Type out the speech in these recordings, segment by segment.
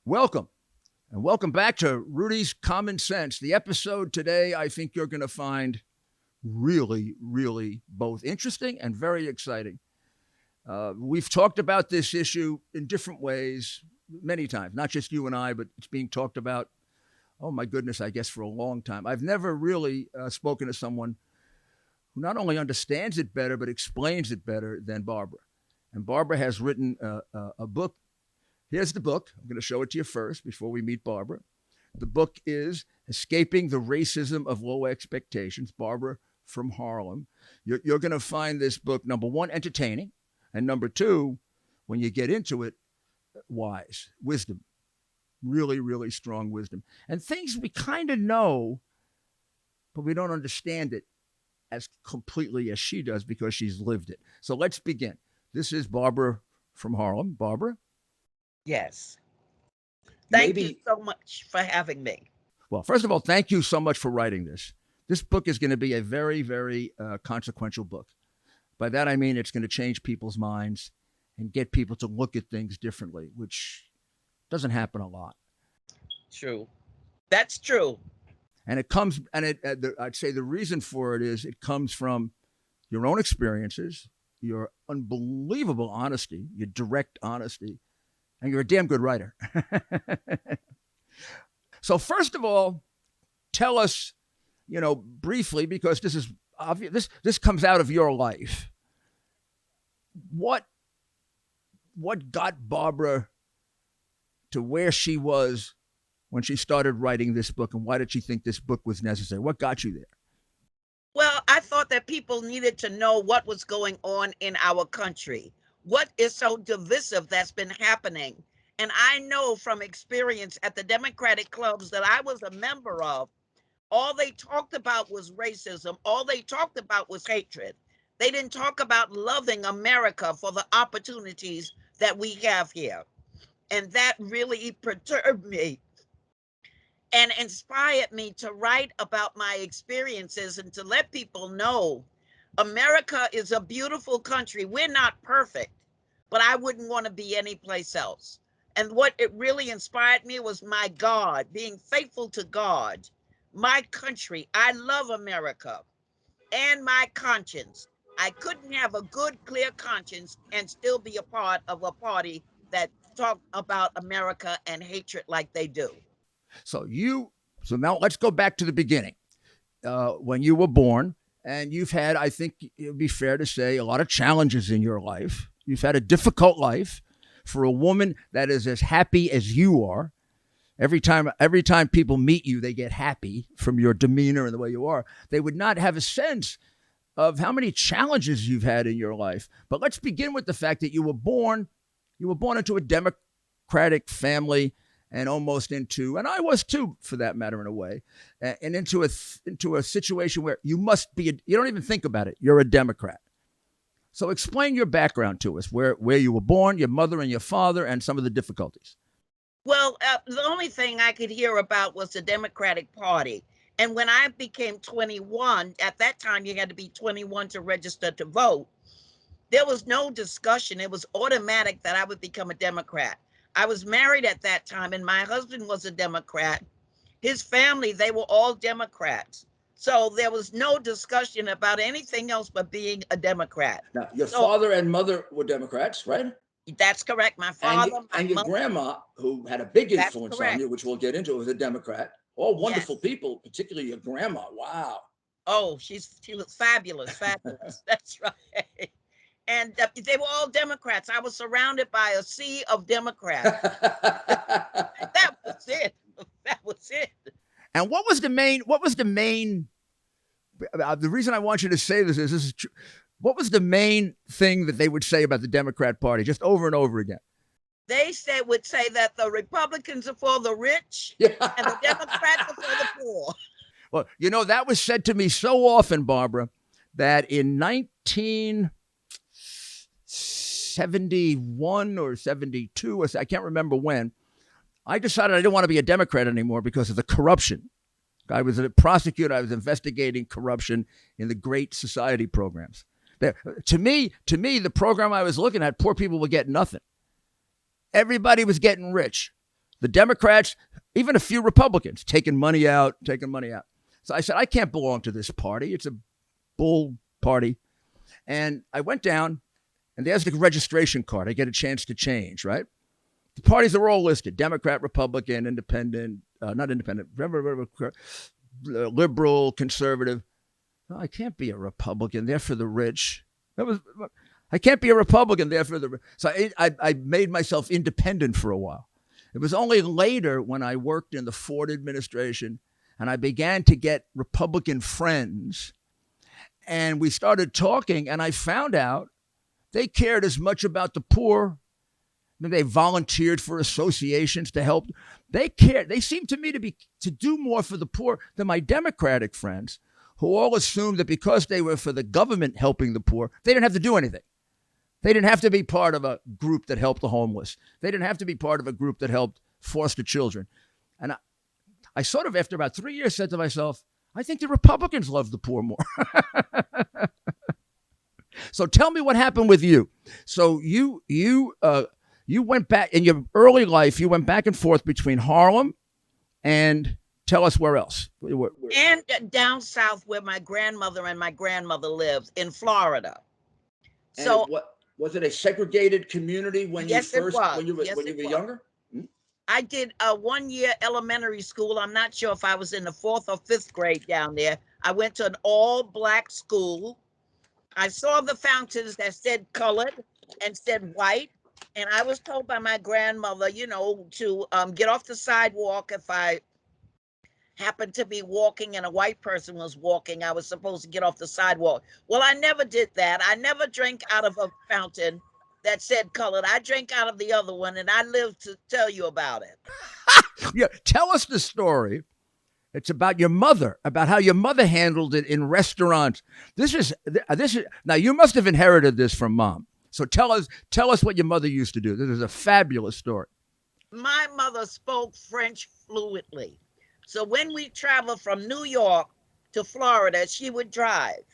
Welcome, and welcome back to Rudy's Common Sense. The episode today, I think you're going to find really, really both interesting and very exciting. We've talked about this issue in different ways many times, not just you and I, but it's being talked about, oh my goodness, I guess for a long time. I've never really spoken to someone who not only understands it better, but explains it better than Barbara. And Barbara has written a book. Here's the book. I'm going to show it to you first before we meet Barbara. The book is Escaping the Racism of Low Expectations, Barbara from Harlem. You're going to find this book, number one, entertaining, and number two, when you get into it, wise, wisdom, really, really strong wisdom. And things we kind of know, but we don't understand it as completely as she does because she's lived it. So let's begin. This is Barbara from Harlem. Barbara? Yes. Thank you so much for having me. Well, first of all, thank you so much for writing this. This book is going to be a very, very consequential book. By that, I mean it's going to change people's minds and get people to look at things differently, which doesn't happen a lot. True. That's true. And it comes, and I'd say the reason for it is it comes from your own experiences, your unbelievable honesty, your direct honesty, and you're a damn good writer. So first of all, tell us, briefly, because this is obvious, this comes out of your life. What got Barbara to where she was when she started writing this book, and why did she think this book was necessary? What got you there? Well, I thought that people needed to know what was going on in our country. What is so divisive that's been happening? And I know from experience at the Democratic clubs that I was a member of, all they talked about was racism. All they talked about was hatred. They didn't talk about loving America for the opportunities that we have here. And that really perturbed me and inspired me to write about my experiences and to let people know America is a beautiful country. We're not perfect, but I wouldn't want to be anyplace else. And what it really inspired me was my God, being faithful to God, my country. I love America and my conscience. I couldn't have a good, clear conscience and still be a part of a party that talked about America and hatred like they do. So now let's go back to the beginning. When you were born, and you've had, I think it would be fair to say, a lot of challenges in your life. You've had a difficult life. For a woman that is as happy as you are, every time people meet you, they get happy from your demeanor and the way you are. They would not have a sense of how many challenges you've had in your life. But let's begin with the fact that you were born into a Democratic family, and almost into, and I was too, for that matter, in a way, and into a situation where you must be, you don't even think about it, you're a Democrat. So explain your background to us, where you were born, your mother and your father, and some of the difficulties. Well, the only thing I could hear about was the Democratic Party. And when I became 21, at that time you had to be 21 to register to vote. There was no discussion. It was automatic that I would become a Democrat. I was married at that time, and my husband was a Democrat. His family, they were all Democrats. So there was no discussion about anything else but being a Democrat. Now, your father and mother were Democrats, right? That's correct. My father and your grandma, who had a big influence on you, which we'll get into, was a Democrat. All wonderful people, particularly your grandma. Wow. Oh, she was fabulous, fabulous. That's right. And they were all Democrats. I was surrounded by a sea of Democrats. That was it. That was it. And what was the main, the reason I want you to say this is true. What was the main thing that they would say about the Democrat Party, just over and over again? They would say that the Republicans are for the rich and the Democrats are for the poor. Well, that was said to me so often, Barbara, that in 1971 or 72, I can't remember when, I decided I didn't want to be a Democrat anymore because of the corruption. I was a prosecutor. I was investigating corruption in the Great Society programs. To me, the program I was looking at, poor people were getting nothing. Everybody was getting rich. The Democrats, even a few Republicans, taking money out. So I said, I can't belong to this party. It's a bull party. And I went down, and there's the registration card. I get a chance to change, right? The parties are all listed: Democrat, Republican, Independent, not Independent, Liberal, Conservative. No, I can't be a Republican. They're for the rich. I can't be a Republican. They're for the rich. So I made myself independent for a while. It was only later when I worked in the Ford administration and I began to get Republican friends, and we started talking, and I found out they cared as much about the poor. They volunteered for associations to help. They cared. They seemed to me to do more for the poor than my Democratic friends, who all assumed that because they were for the government helping the poor, they didn't have to do anything. They didn't have to be part of a group that helped the homeless. They didn't have to be part of a group that helped foster children. And I sort of, after about 3 years, said to myself, I think the Republicans love the poor more. So tell me what happened with you. So you went back in your early life. You went back and forth between Harlem and tell us where else. And down south where my grandmother lives in Florida. And so what was it, a segregated community when yes, you first it was. when you were, Yes, when you were younger? I did a 1 year elementary school. I'm not sure if I was in the 4th or 5th grade down there. I went to an all black school. I saw the fountains that said colored and said white. And I was told by my grandmother, to get off the sidewalk. If I happened to be walking and a white person was walking, I was supposed to get off the sidewalk. Well, I never did that. I never drank out of a fountain that said colored. I drank out of the other one, and I lived to tell you about it. Yeah, tell us the story. It's about your mother, about how your mother handled it in restaurants. This is now, you must have inherited this from Mom. So tell us what your mother used to do. This is a fabulous story. My mother spoke French fluently. So when we traveled from New York to Florida, she would drive.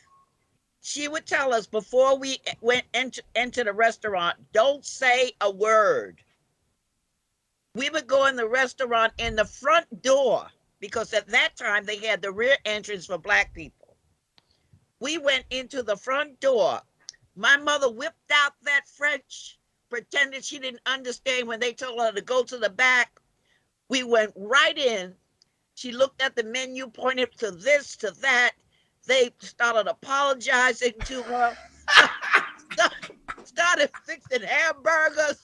She would tell us before we went into the restaurant, don't say a word. We would go in the restaurant in the front door, because at that time they had the rear entrance for black people. We went into the front door. My mother whipped out that French, pretended she didn't understand when they told her to go to the back. We went right in. She looked at the menu, pointed to this, to that. They started apologizing to her, started fixing hamburgers.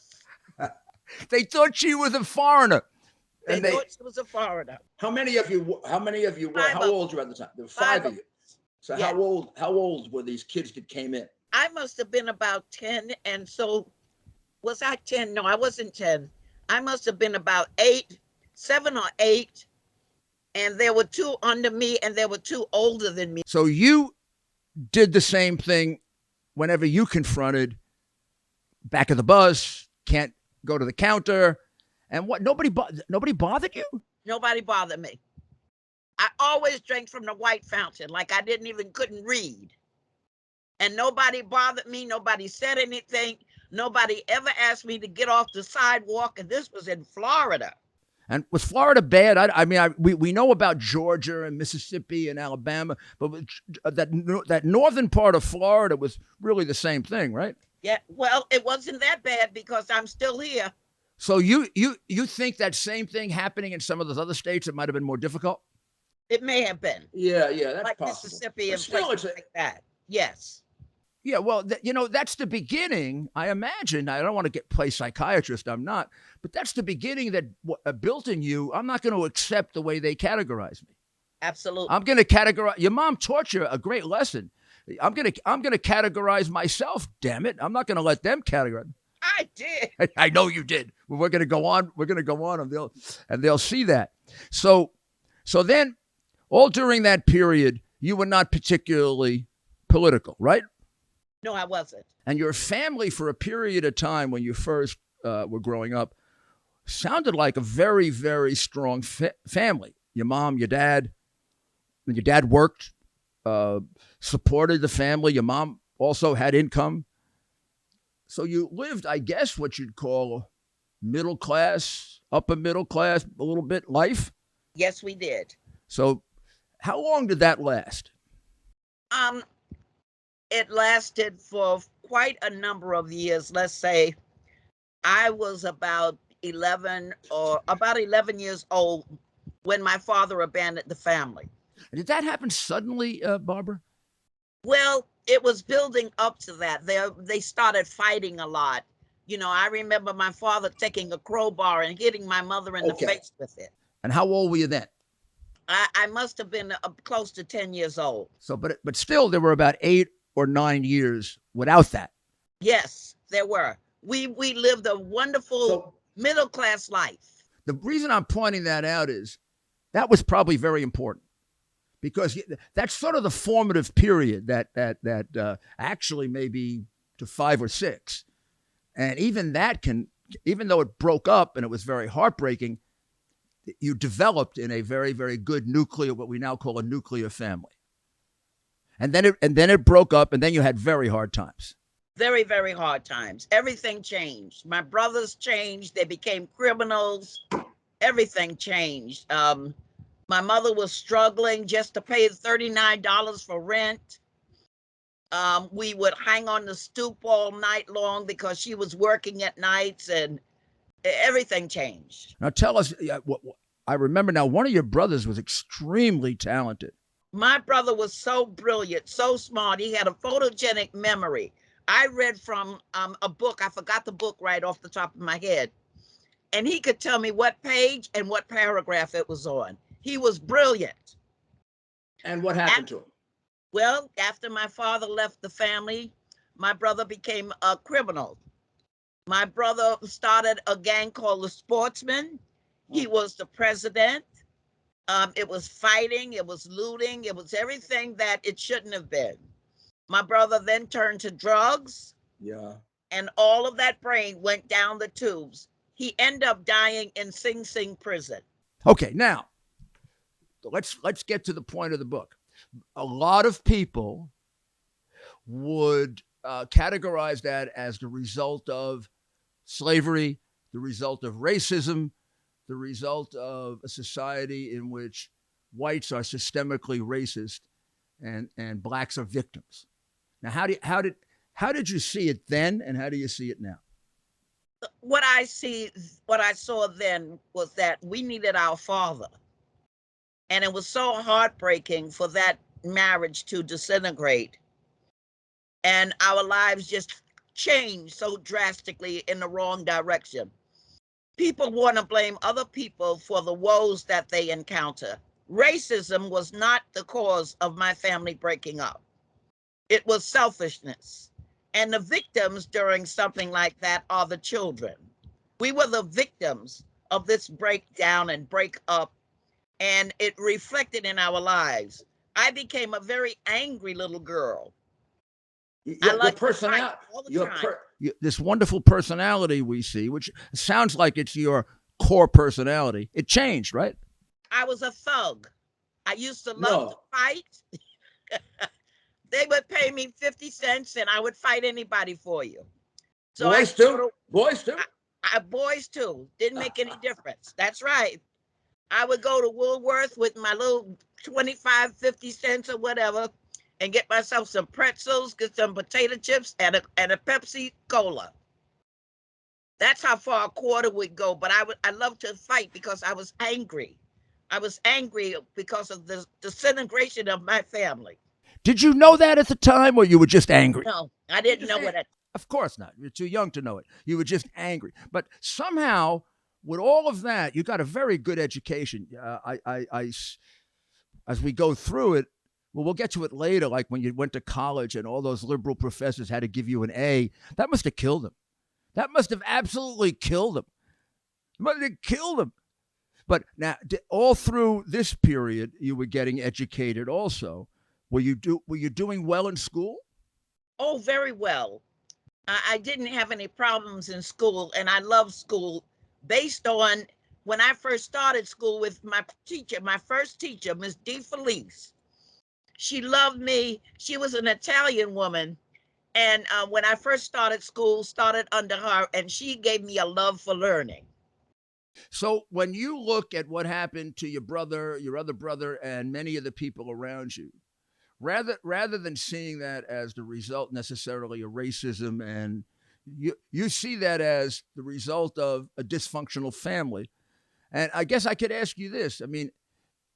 They thought she was a foreigner. They thought she was a foreigner. How many of you were? How old were you at the time? There were 5 of you. So yeah. How old were these kids that came in? I must have been about 10. And so was I 10? No, I wasn't 10. I must have been about 7 or 8. And there were 2 under me, and there were 2 older than me. So you did the same thing whenever you confronted back of the bus, can't go to the counter. And what, nobody bothered you? Nobody bothered me. I always drank from the white fountain, like I couldn't read. And nobody bothered me. Nobody said anything. Nobody ever asked me to get off the sidewalk. And this was in Florida. And was Florida bad? We know about Georgia and Mississippi and Alabama, but that northern part of Florida was really the same thing, right? Yeah, well, it wasn't that bad because I'm still here. So you think that same thing happening in some of those other states, it might have been more difficult? It may have been. Yeah, that's like possible. Mississippi and places like that. Yes. Yeah, well, that's the beginning. I imagine. I don't want to play psychiatrist. I'm not. But that's the beginning that built in you. I'm not going to accept the way they categorize me. Absolutely. I'm going to categorize. Your mom taught you a great lesson. I'm going to categorize myself. Damn it! I'm not going to let them categorize. I did. I know you did. Well, we're going to go on. We're going to go on, and they'll see that. So then, all during that period, you were not particularly political, right? No, I wasn't. And your family, for a period of time when you first were growing up, sounded like a very, very strong family. Your mom, your dad. When your dad worked, supported the family. Your mom also had income. So you lived, I guess, what you'd call middle class, upper middle class, a little bit life. Yes, we did. So, how long did that last? Um, it lasted for quite a number of years. Let's say I was about 11 years old when my father abandoned the family. Did that happen suddenly, Barbara? Well, it was building up to that. They started fighting a lot. I remember my father taking a crowbar and hitting my mother in the face with it. And how old were you then? I must have been close to 10 years old. So, but still, there were about 8 or 9 years without that. Yes, there were. We lived a wonderful middle class life. The reason I'm pointing that out is that was probably very important, because that's sort of the formative period that actually maybe to 5 or 6, and even though it broke up and it was very heartbreaking, you developed in a very, very good nuclear, what we now call a nuclear family, and then it broke up, and then you had very hard times. Very, very hard times. Everything changed. My brothers changed. They became criminals. Everything changed. My mother was struggling just to pay $39 for rent. We would hang on the stoop all night long because she was working at nights, and everything changed. Now tell us, I remember now, one of your brothers was extremely talented. My brother was so brilliant, so smart. He had a photogenic memory. I read from a book. I forgot the book right off the top of my head. And he could tell me what page and what paragraph it was on. He was brilliant. And what happened to him? Well, after my father left the family, my brother became a criminal. My brother started a gang called the Sportsmen. He was the president. It was fighting, it was looting, it was everything that it shouldn't have been. My brother then turned to drugs. Yeah. And all of that brain went down the tubes. He ended up dying in Sing Sing prison. Okay, now let's get to the point of the book. A lot of people would categorize that as the result of slavery, the result of racism, the result of a society in which whites are systemically racist and blacks are victims. Now, how did you see it then, and how do you see it now? What I saw then was that we needed our father. And it was so heartbreaking for that marriage to disintegrate. And our lives just changed so drastically in the wrong direction. People want to blame other people for the woes that they encounter. Racism was not the cause of my family breaking up. It was selfishness. And the victims during something like that are the children. We were the victims of this breakdown and break up, and it reflected in our lives. I became a very angry little girl. I like personality all the time. This wonderful personality we see, which sounds like it's your core personality, it changed, right? I was a thug. I used to love to fight. They would pay me 50 cents and I would fight anybody for you. So boys too? Boys too. Didn't make any difference. That's right. I would go to Woolworth with my little 25, 50 cents or whatever and get myself some pretzels, get some potato chips and a Pepsi Cola. That's how far a quarter would go. But I loved to fight because I was angry. I was angry because of the disintegration of my family. Did you know that at the time, or you were just angry? No, I didn't know it. Of course not. You're too young to know it. You were just angry. But somehow, with all of that, you got a very good education. As we go through it, well, we'll get to it later, like when you went to college and all those liberal professors had to give you an A. That must have killed them. That must have absolutely killed them. It must have killed them. But now, all through this period, you were getting educated also. Were you doing well in school? Oh, very well. I didn't have any problems in school, and I loved school based on when I first started school with my teacher, my first teacher, Miss D. Felice. She loved me. She was an Italian woman, And when I first started school, started under her, and she gave me a love for learning. So when you look at what happened to your brother, your other brother, and many of the people around you, rather than seeing that as the result necessarily of racism, and you see that as the result of a dysfunctional family. And I guess I could ask you this. I mean,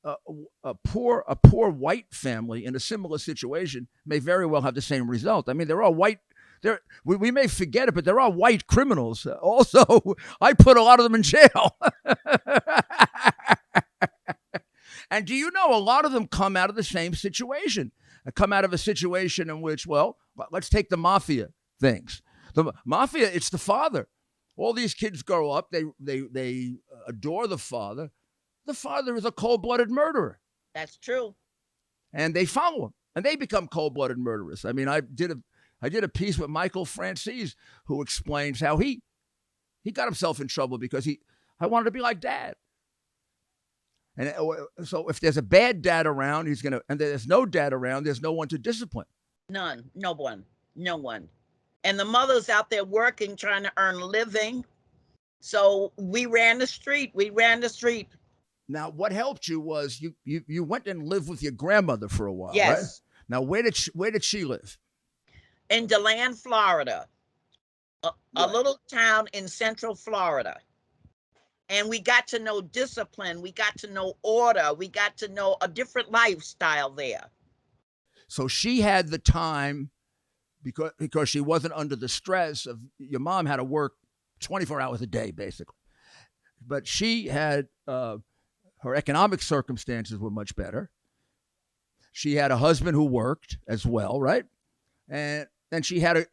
a, a poor white family in a similar situation may very well have the same result. I mean, they're all white. We may forget it, but there are white criminals. Also, I put a lot of them in jail. And do you know a lot of them come out of the same situation? Come out of a situation in which, well, let's take the mafia things. The mafia, it's the father. All these kids grow up, they adore the father. The father is a cold-blooded murderer. That's true. And they follow him, and they become cold-blooded murderers. I mean, I did a piece with Michael Francis who explains how he got himself in trouble because I wanted to be like dad. And so if there's a bad dad around, and there's no dad around, there's no one to discipline. None, no one, no one. And the mothers out there working, trying to earn a living. So we ran the street. Now, what helped you was you went and lived with your grandmother for a while, Yes. Right? Now, where did she live? In DeLand, Florida, a little town in Central Florida. And we got to know discipline. We got to know order. We got to know a different lifestyle there. So she had the time because she wasn't under the stress of your mom had to work 24 hours a day, basically. But she had her economic circumstances were much better. She had a husband who worked as well, right? And she had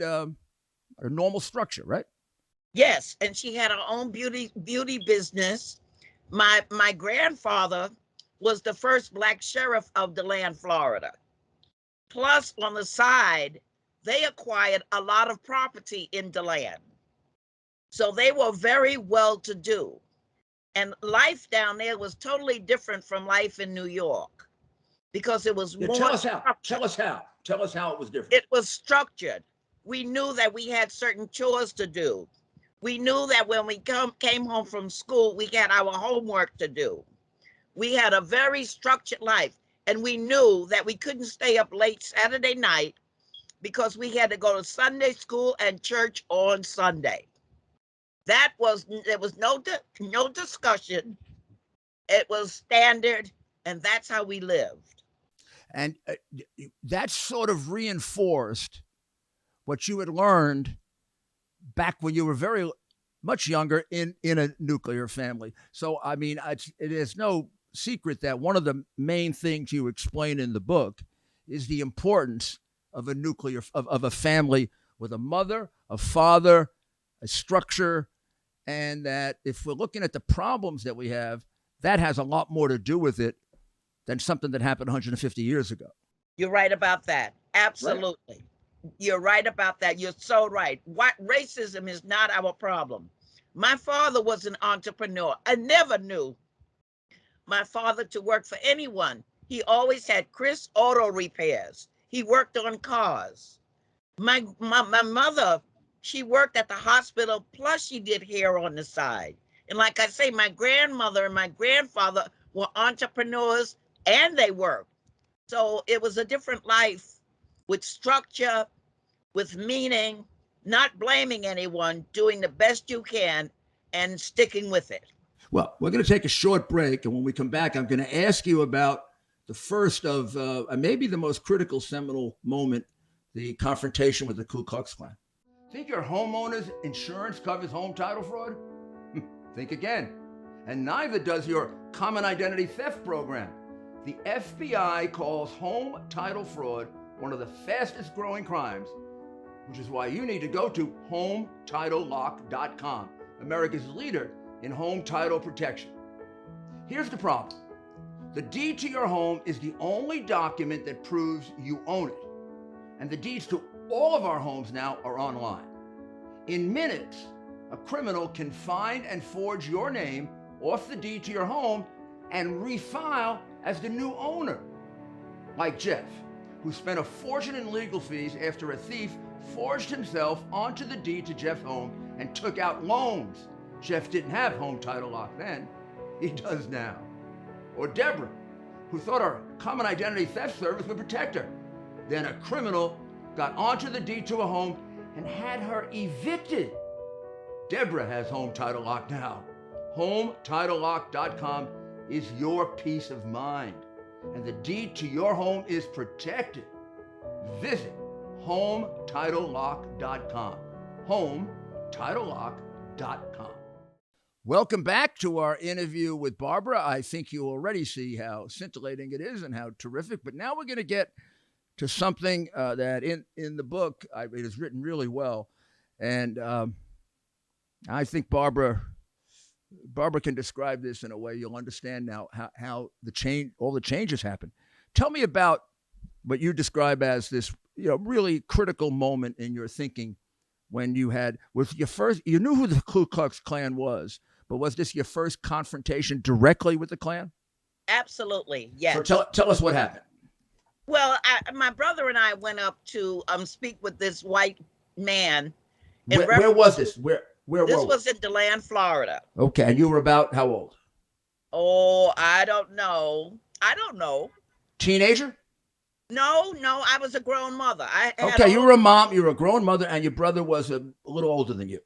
a normal structure, right? Yes, and she had her own beauty business. My grandfather was the first black sheriff of DeLand, Florida. Plus, on the side, they acquired a lot of property in DeLand. So they were very well-to-do. And life down there was totally different from life in New York because it was more. Tell us how. Tell us how it was different. It was structured. We knew that we had certain chores to do. We knew that when we came home from school, we had our homework to do. We had a very structured life, and we knew that we couldn't stay up late Saturday night because we had to go to Sunday school and church on Sunday. There was no discussion. It was standard, and that's how we lived. And that sort of reinforced what you had learned back when you were very much younger in a nuclear family. So, I mean, it is no secret that one of the main things you explain in the book is the importance of of a family with a mother, a father, a structure, and that if we're looking at the problems that we have, that has a lot more to do with it than something that happened 150 years ago. You're right about that. Absolutely. Right. You're right about that. You're so right. Racism is not our problem. My father was an entrepreneur. I never knew my father to work for anyone. He always had Chris Auto Repairs. He worked on cars. My mother, she worked at the hospital, plus she did hair on the side. And like I say, my grandmother and my grandfather were entrepreneurs and they worked. So it was a different life with structure, with meaning, not blaming anyone, doing the best you can and sticking with it. Well, we're going to take a short break. And when we come back, I'm going to ask you about the first of maybe the most critical seminal moment, the confrontation with the Ku Klux Klan. Think your homeowner's insurance covers home title fraud? Think again. And neither does your common identity theft program. The FBI calls home title fraud one of the fastest growing crimes, which is why you need to go to HomeTitleLock.com, America's leader in home title protection. Here's the problem. The deed to your home is the only document that proves you own it. And the deeds to all of our homes now are online. In minutes, a criminal can find and forge your name off the deed to your home and refile as the new owner, like Jeff. who spent a fortune in legal fees after a thief forged himself onto the deed to Jeff's home and took out loans. Jeff didn't have home title lock then. He does now. Or Deborah, who thought our common identity theft service would protect her. Then a criminal got onto the deed to a home and had her evicted. Deborah has home title lock now. HomeTitleLock.com is your peace of mind, and the deed to your home is protected. Visit HomeTitleLock.com. HomeTitleLock.com. Welcome back to our interview with Barbara. I think you already see how scintillating it is and how terrific, but now we're going to get to something that in the book, it is written really well. And I think Barbara can describe this in a way you'll understand now how all the changes happen. Tell me about what you describe as this, really critical moment in your thinking when you knew who the Ku Klux Klan was, but was this your first confrontation directly with the Klan? Absolutely, yes. So tell us what happened. Well, my brother and I went up to speak with this white man. Where was this? Where this was in DeLand, Florida. Okay, and you were about how old? Oh, I don't know. Teenager? No, I was a grown mother. You were a mom, you were a grown mother, and your brother was a little older than you.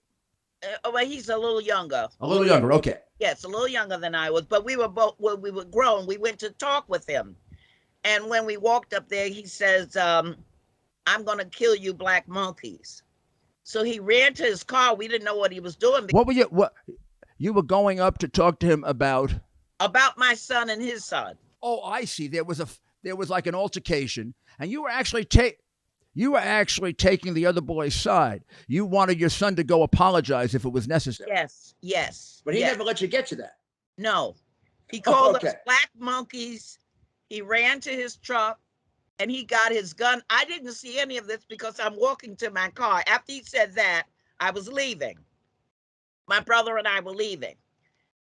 Well, he's a little younger. A little younger, okay. Yes, a little younger than I was, but we were both, when we were grown, we went to talk with him. And when we walked up there, he says, I'm going to kill you black monkeys. So he ran to his car. We didn't know what he was doing. What you were going up to talk to him about? About my son and his son. Oh, I see. There was like an altercation, and you were actually taking the other boy's side. You wanted your son to go apologize if it was necessary. Yes. But he never let you get to that. No. He called us black monkeys. He ran to his truck and he got his gun. I didn't see any of this because I'm walking to my car. After he said that, I was leaving. My brother and I were leaving.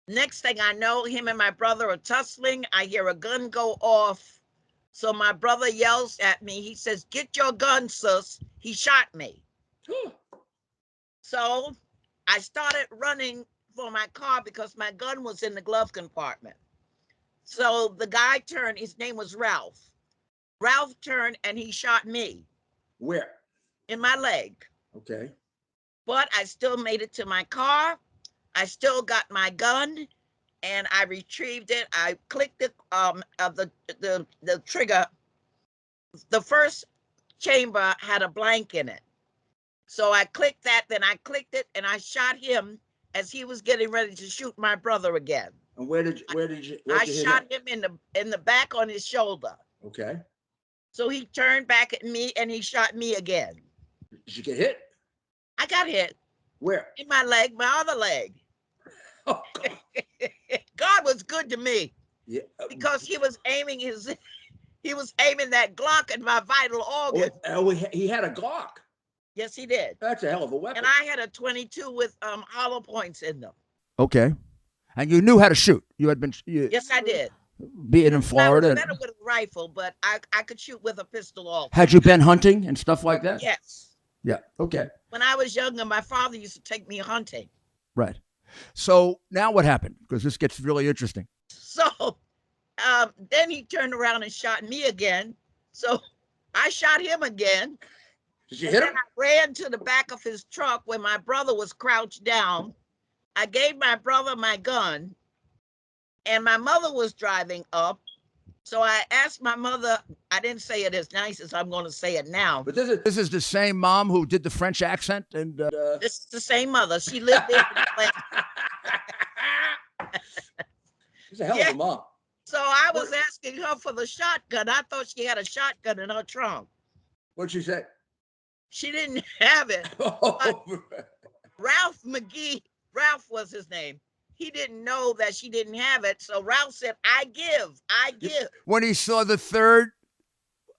Next thing I know, him and my brother are tussling. I hear a gun go off. So my brother yells at me. He says, "Get your gun, sis." He shot me. So I started running for my car because my gun was in the glove compartment. So the guy turned, his name was Ralph. Ralph turned and he shot me. Where? In my leg. Okay. But I still made it to my car. I still got my gun and I retrieved it. I clicked it, the trigger. The first chamber had a blank in it. So I clicked that, then I clicked it and I shot him as he was getting ready to shoot my brother again. And where did you I shot him in the back on his shoulder. Okay. So he turned back at me and he shot me again. Did you get hit? I got hit. Where? In my leg, my other leg. Oh, God. God was good to me. Yeah. Because he was aiming that Glock at my vital organ. He had a Glock. Yes, he did. That's a hell of a weapon. And I had a 22 with hollow points in them. Okay. And you knew how to shoot. You had been. Yes, I did. Being in Florida. I was better with a rifle, but I could shoot with a pistol also. Had you been hunting and stuff like that? Yes. Yeah. Okay. When I was younger, my father used to take me hunting. Right. So now what happened? Because this gets really interesting. So then he turned around and shot me again. So I shot him again. Did you hit him? I ran to the back of his truck where my brother was crouched down. I gave my brother my gun and my mother was driving up. So I asked my mother, I didn't say it as nice as I'm going to say it now. But this is the same mom who did the French accent? And this is the same mother. She lived there. She's a hell of a mom. So I was asking her for the shotgun. I thought she had a shotgun in her trunk. What'd she say? She didn't have it. Ralph McGee, Ralph was his name. He didn't know that she didn't have it. So Ralph said, I give. When he saw the third,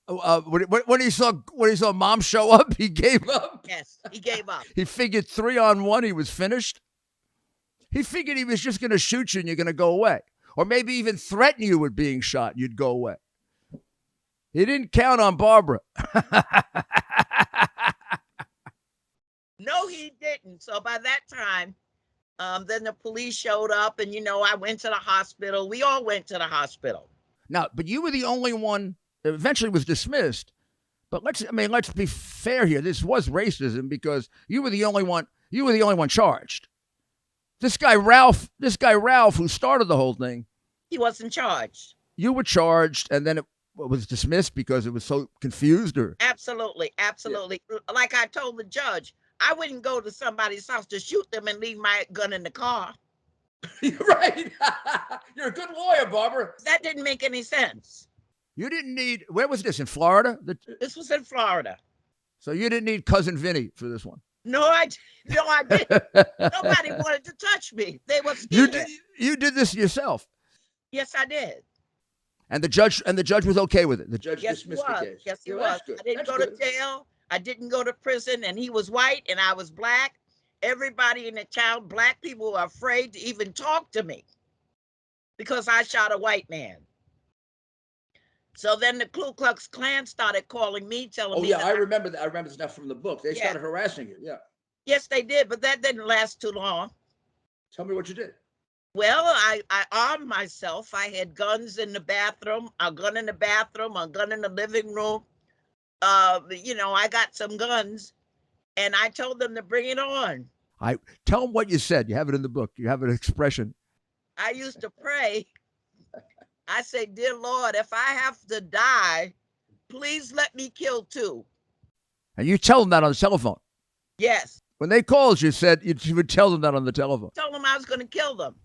when he saw mom show up, he gave up. Yes, he gave up. He figured 3-on-1, he was finished. He figured he was just going to shoot you and you're going to go away. Or maybe even threaten you with being shot and you'd go away. He didn't count on Barbara. No, he didn't. So by that time, then the police showed up, and I went to the hospital. We all went to the hospital. Now, but you were the only one that eventually was dismissed. But let's be fair here. This was racism because you were the only one. You were the only one charged. This guy Ralph, who started the whole thing, he wasn't charged. You were charged, and then it was dismissed because it was so confused, or absolutely. Yeah. Like I told the judge, I wouldn't go to somebody's house to shoot them and leave my gun in the car. You're right. You're a good lawyer, Barbara. That didn't make any sense. You didn't need. Where was this? In Florida? This was in Florida. So you didn't need Cousin Vinny for this one. No, I didn't. Nobody wanted to touch me. They were scared. You did this yourself. Yes, I did. And the judge was okay with it. The judge dismissed the case. Yes, he was. I didn't go to jail. I didn't go to prison, and he was white and I was black. Everybody in the town, black people, were afraid to even talk to me because I shot a white man. So then the Ku Klux Klan started calling me, telling me. Oh yeah, I remember that. I remember this now from the book. They started harassing you. Yeah. Yes, they did, but that didn't last too long. Tell me what you did. Well, I armed myself. I had guns in the bathroom, a gun in the bathroom, a gun in the living room. I got some guns, and I told them to bring it on. Tell them what you said. You have it in the book. You have an expression. I used to pray. I say, dear Lord, if I have to die, please let me kill too. And you tell them that on the telephone? Yes. When they called, you said you would tell them that on the telephone? Told them I was going to kill them.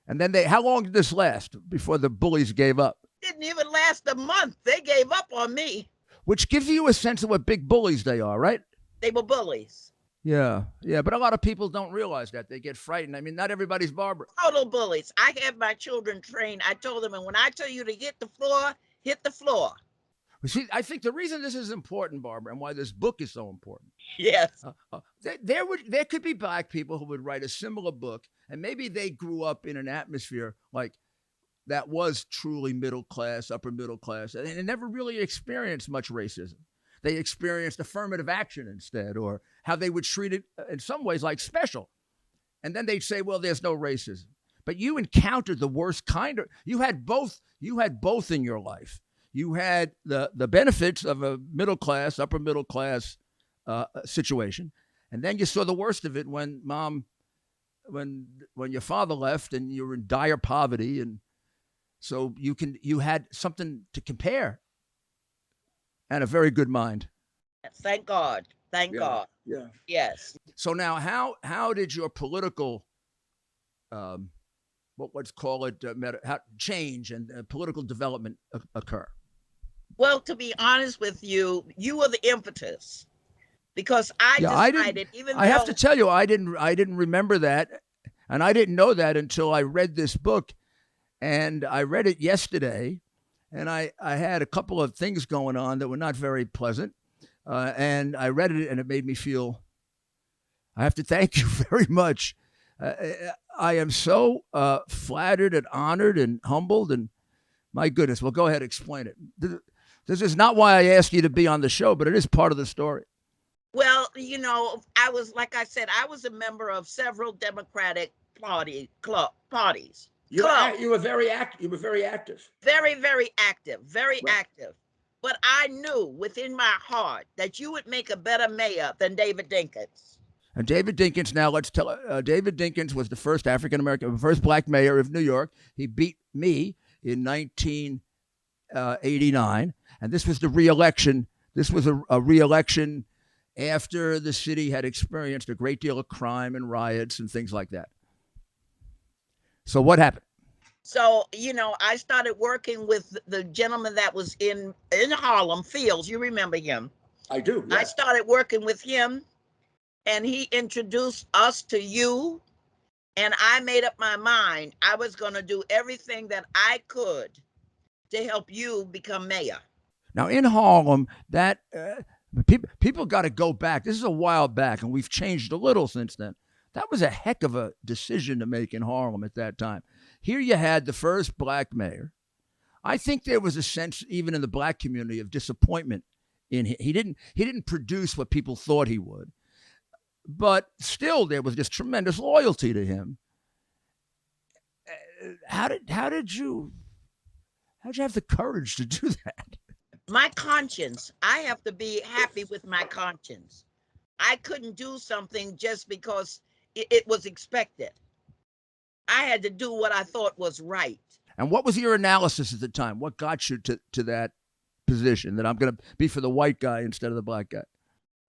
And then how long did this last before the bullies gave up? Didn't even last a month. They gave up on me. Which gives you a sense of what big bullies they are, right? They were bullies. Yeah, but a lot of people don't realize that. They get frightened. I mean, not everybody's Barbara. Total bullies. I have my children trained. I told them, and when I tell you to hit the floor, hit the floor. See, I think the reason this is important, Barbara, and why this book is so important. Yes. There could be black people who would write a similar book, and maybe they grew up in an atmosphere like that was truly middle class, upper middle class, and they never really experienced much racism. They experienced affirmative action instead, or how they would treat it in some ways like special. And then they'd say, well, there's no racism. But you encountered the worst kind of, you had both in your life. You had the benefits of a middle class, upper middle class situation. And then you saw the worst of it when your father left and you were in dire poverty. And so you had something to compare. And a very good mind. Thank God. Thank God. Yeah. Yes. So now, how did your political, let's call it, change and political development occur? Well, to be honest with you, you were the impetus, because I decided. I have to tell you, I didn't remember that, and I didn't know that until I read this book, and I read it yesterday. And I had a couple of things going on that were not very pleasant. And I read it, and it made me feel, I have to thank you very much. I am so flattered and honored and humbled. And my goodness, well, go ahead, explain it. This is not why I asked you to be on the show, but it is part of the story. Well, I was, like I said, I was a member of several Democratic parties. You were very active. You were very active. Very, very active. Very active. But I knew within my heart that you would make a better mayor than David Dinkins. And David Dinkins, now let's tell David Dinkins was the first first black mayor of New York. He beat me in 1989. And this was the re-election. This was a re-election after the city had experienced a great deal of crime and riots and things like that. So what happened? So, I started working with the gentleman that was in Harlem, Fields. You remember him? I do. Yeah. I started working with him, and he introduced us to you. And I made up my mind. I was going to do everything that I could to help you become mayor. Now, in Harlem, that people got to go back. This is a while back, and we've changed a little since then. That was a heck of a decision to make in Harlem at that time. Here you had the first black mayor. I think there was a sense, even in the black community, of disappointment in him. He didn't produce what people thought he would, but still there was this tremendous loyalty to him. How'd you have the courage to do that? My conscience, I have to be happy with my conscience. I couldn't do something just because it was expected. I had to do what I thought was right. And what was your analysis at the time? What got you to that position, that I'm going to be for the white guy instead of the black guy?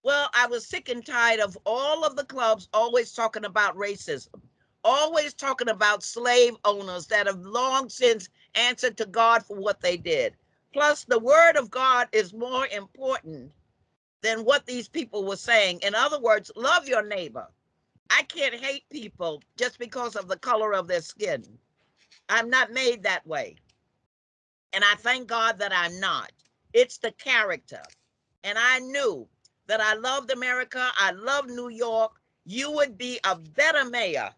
Well, I was sick and tired of all of the clubs always talking about racism, always talking about slave owners that have long since answered to God for what they did. Plus, the word of God is more important than what these people were saying. In other words, love your neighbor. I can't hate people just because of the color of their skin. I'm not made that way. And I thank God that I'm not. It's the character. And I knew that I loved America. I loved New York. You would be a better mayor.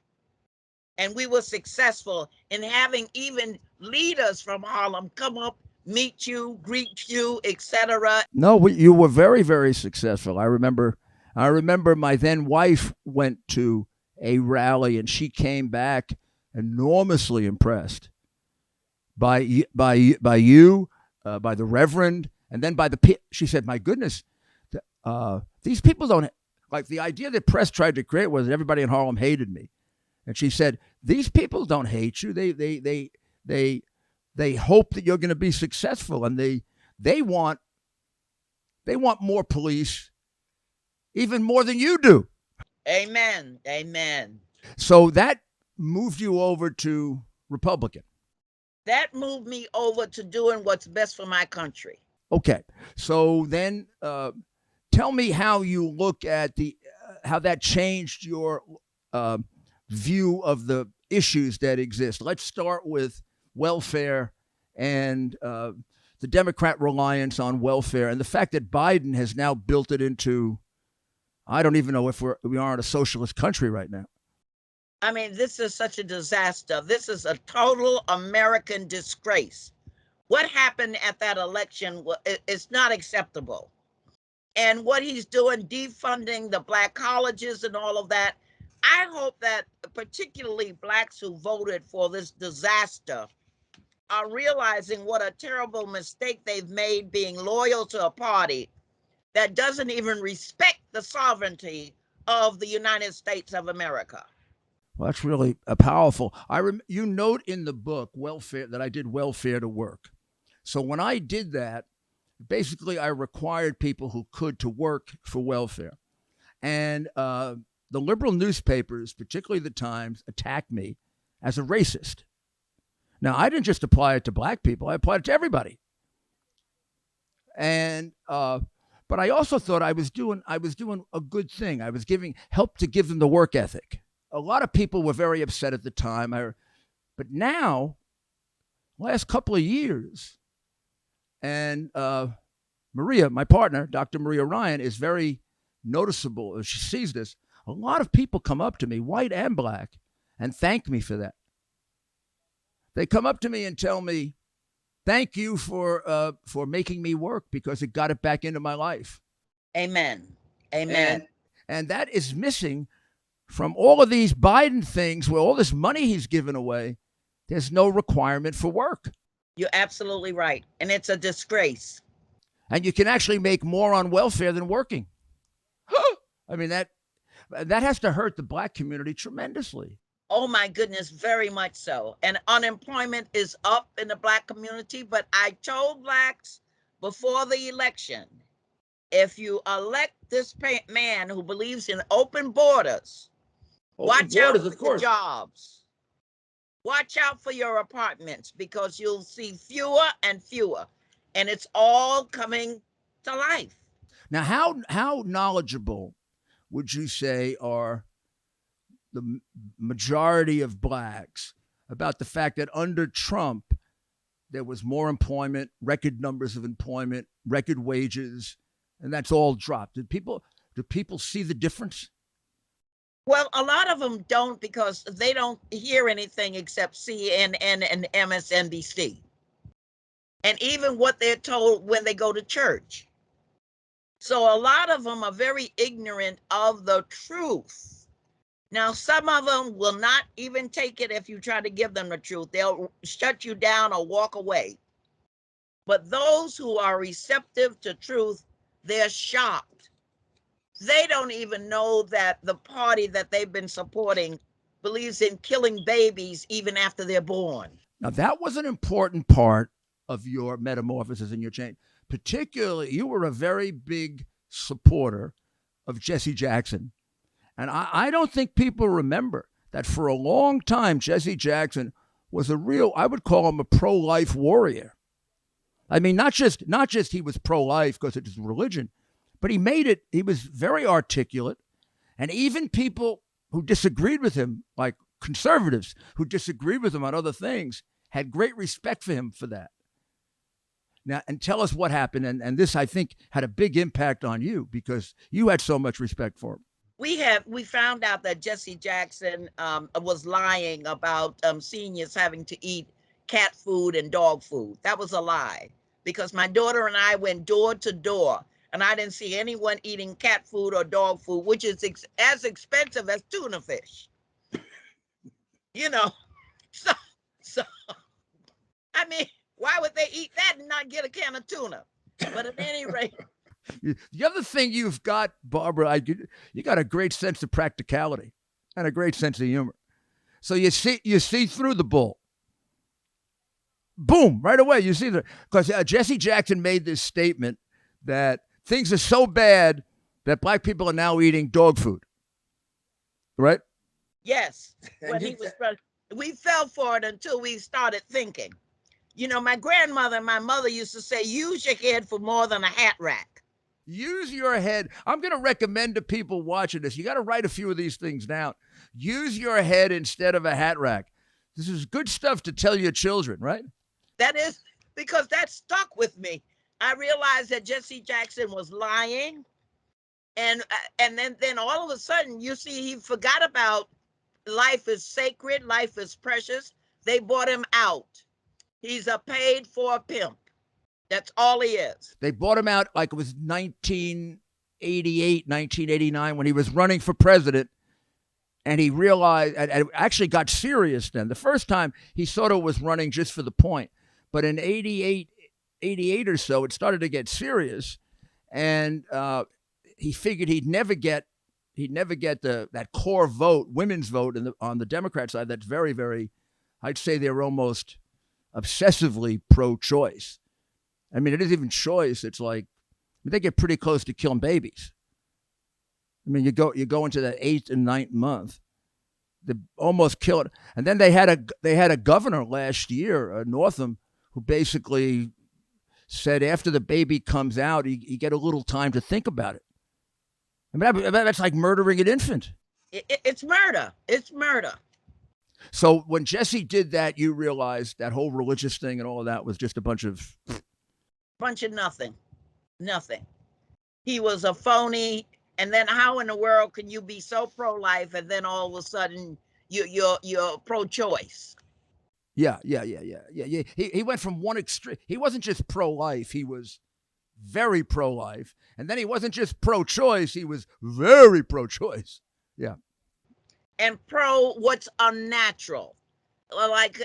And we were successful in having even leaders from Harlem come up, meet you, greet you, etc. No, you were very, very successful. I remember my then wife went to a rally and she came back enormously impressed by you, by the Reverend, and then by the. She said, "My goodness, these people don't like the idea that press tried to create was that everybody in Harlem hated me." And she said, "These people don't hate you. They hope that you're going to be successful, and they want more police, even more than you do." Amen. Amen. So that moved you over to Republican. That moved me over to doing what's best for my country. Okay. So then tell me how you look at how that changed your view of the issues that exist. Let's start with welfare and the Democrat reliance on welfare and the fact that Biden has now built it into, I don't even know if we are in a socialist country right now. I mean, this is such a disaster. This is a total American disgrace. What happened at that election is not acceptable. And what he's doing, defunding the black colleges and all of that, I hope that particularly blacks who voted for this disaster are realizing what a terrible mistake they've made being loyal to a party that doesn't even respect the sovereignty of the United States of America. Well, that's really powerful. You note in the book welfare that I did welfare to work. So when I did that, basically I required people who could to work for welfare. And the liberal newspapers, particularly the Times, attacked me as a racist. Now, I didn't just apply it to black people. I applied it to everybody. And but I also thought I was doing a good thing. I was help to give them the work ethic. A lot of people were very upset at the time. But now, last couple of years, and Maria, my partner, Dr. Maria Ryan, is very noticeable. As she sees this, a lot of people come up to me, white and black, and thank me for that. They come up to me and tell me, "Thank you for making me work because it got it back into my life." Amen. Amen. And that is missing from all of these Biden things where all this money he's given away. There's no requirement for work. You're absolutely right. And it's a disgrace. And you can actually make more on welfare than working. I mean, that has to hurt the black community tremendously. Oh my goodness, very much so. And unemployment is up in the black community. But I told blacks before the election, if you elect this man who believes in open borders, watch out for the jobs. Watch out for your apartments because you'll see fewer and fewer. And it's all coming to life. Now, how knowledgeable would you say are the majority of blacks about the fact that under Trump, there was more employment, record numbers of employment, record wages, and that's all dropped? Do people see the difference? Well, a lot of them don't because they don't hear anything except CNN and MSNBC. and even what they're told when they go to church. So a lot of them are very ignorant of the truth. Now, some of them will not even take it if you try to give them the truth. They'll shut you down or walk away. But those who are receptive to truth, they're shocked. They don't even know that the party that they've been supporting believes in killing babies even after they're born. Now, that was an important part of your metamorphosis and your change. Particularly, you were a very big supporter of Jesse Jackson. And I don't think people remember that for a long time, Jesse Jackson was a real, I would call him a pro-life warrior. I mean, not just he was pro-life because it's religion, but he was very articulate. And even people who disagreed with him, like conservatives who disagreed with him on other things, had great respect for him for that. Now, and tell us what happened. And this, I think, had a big impact on you because you had so much respect for him. We found out that Jesse Jackson was lying about seniors having to eat cat food and dog food. That was a lie, because my daughter and I went door to door, and I didn't see anyone eating cat food or dog food, which is as expensive as tuna fish. You know, so I mean, why would they eat that and not get a can of tuna? But at any rate. The other thing you've got, Barbara, you got a great sense of practicality and a great sense of humor. So you see through the bull. Boom, right away you see because Jesse Jackson made this statement that things are so bad that black people are now eating dog food. Right? Yes. We fell for it until we started thinking. You know, my grandmother and my mother used to say, use your head for more than a hat rack. Use your head. I'm going to recommend to people watching this, you got to write a few of these things down. Use your head instead of a hat rack. This is good stuff to tell your children, right? That is, because that stuck with me. I realized that Jesse Jackson was lying. And then all of a sudden, you see, he forgot about life is sacred, life is precious. They bought him out. He's a paid for pimp. That's all he is. They bought him out like it was 1988, 1989 when he was running for president. And he realized, and actually got serious then. The first time he sort of was running just for the point. But in 88 or so, it started to get serious. And he figured he'd never get that core vote, women's vote on the Democrat side. That's very, very, I'd say they're almost obsessively pro-choice. I mean, it isn't even choice. It's like, they get pretty close to killing babies. I mean, you go into that 8th and 9th month, they almost kill it. And then they had a governor last year, Northam, who basically said after the baby comes out, you get a little time to think about it. I mean, that's like murdering an infant. It's murder. It's murder. So when Jesse did that, you realized that whole religious thing and all of that was just a bunch of nothing. He was a phony. And then how in the world can you be so pro-life and then all of a sudden you're pro-choice? Yeah. He went from one extreme. He wasn't just pro-life. He was very pro-life. And then he wasn't just pro-choice. He was very pro-choice. Yeah. And pro what's unnatural. Like,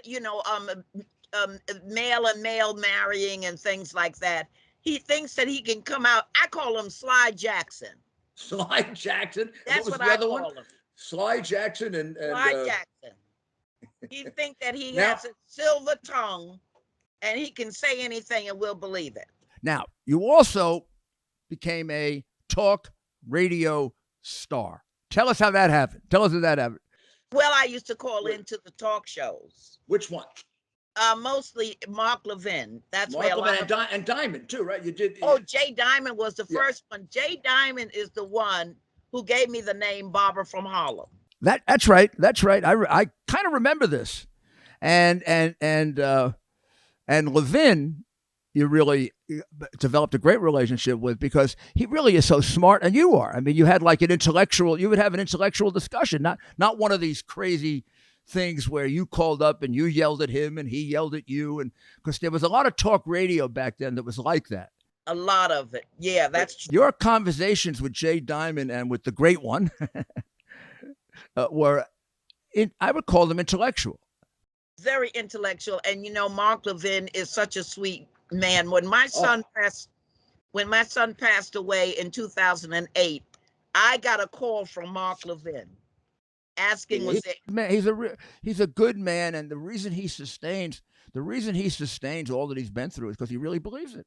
male and male marrying and things like that. He thinks that he can come out. I call him Sly Jackson. Sly Jackson. That's what I call him. Sly Jackson and Sly Jackson. He thinks that he has a silver tongue and he can say anything and we'll believe it. Now, you also became a talk radio star. Tell us how that happened. Well, I used to call into the talk shows. Which one? Mostly Mark Levin. That's Mark where Levin and Diamond too, right? You did. Oh, Jay Diamond was the first one. Jay Diamond is the one who gave me the name Barbara from Harlem. That's right. I kind of remember this, and Levin, you really developed a great relationship with because he really is so smart, and you are. I mean, you had like you would have an intellectual discussion, not one of these crazy things where you called up and you yelled at him and he yelled at you, and because there was a lot of talk radio back then that was like that. A lot of it. Yeah, that's true. Your conversations with Jay Diamond and with the great one were, I would call them intellectual. Very intellectual. And Mark Levin is such a sweet man. When my son passed away in 2008, I got a call from Mark Levin asking, he's a good man, and the reason he sustains all that he's been through is because he really believes it.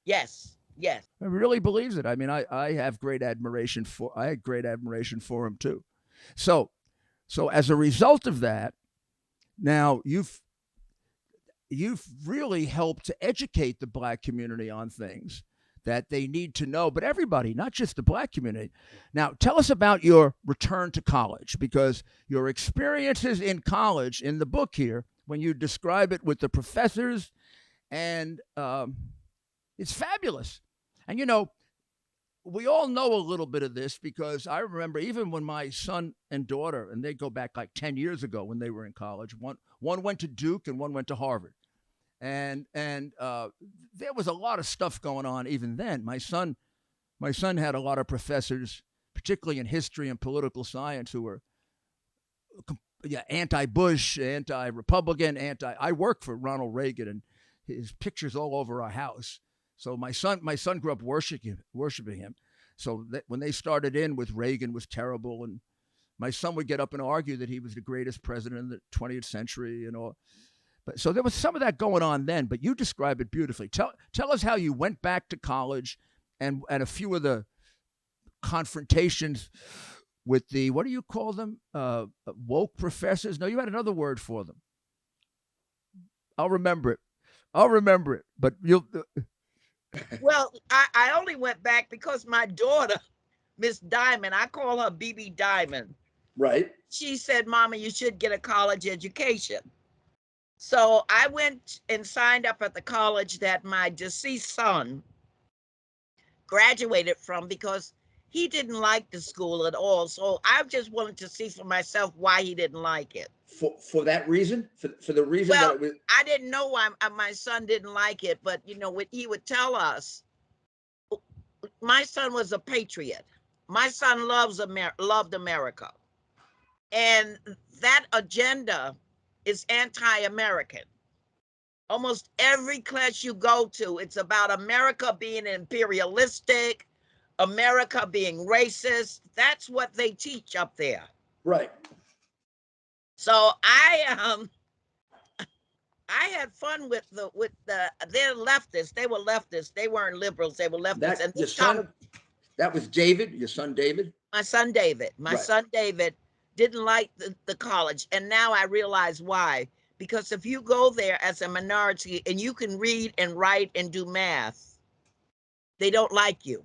Yes. He really believes it. I mean, I have great admiration for him too. So as a result of that, now you've really helped to educate the Black community on things that they need to know, but everybody, not just the Black community. Now, tell us about your return to college, because your experiences in college in the book here, when you describe it with the professors, and it's fabulous. And we all know a little bit of this, because I remember even when my son and daughter, and they go back like 10 years ago when they were in college, one went to Duke and one went to Harvard. And there was a lot of stuff going on even then. My son had a lot of professors, particularly in history and political science, who were anti-Bush, anti-Republican, I worked for Ronald Reagan, and his picture's all over our house. So my son grew up worshiping him. So when they started in with Reagan was terrible, and my son would get up and argue that he was the greatest president in the 20th century and all. But so there was some of that going on then. But you describe it beautifully. Tell us how you went back to college, and a few of the confrontations with the, what do you call them? Woke professors? No, you had another word for them. I'll remember it. But you'll. Well, I only went back because my daughter, Miss Diamond, I call her BB Diamond. Right. She said, "Mama, you should get a college education." So I went and signed up at the college that my deceased son graduated from, because he didn't like the school at all. So I just wanted to see for myself why he didn't like it. For that reason? For the reason Well, that it was... I didn't know why my son didn't like it, but what he would tell us, my son was a patriot. My son loved America. And that agenda is anti-American. Almost every class you go to, it's about America being imperialistic, America being racist. That's what they teach up there. Right. So I had fun with they're leftists. They were leftists. They weren't liberals. They were leftists. That was David, your son David? My son David. My son David didn't like the college. And now I realize why. Because if you go there as a minority and you can read and write and do math, they don't like you.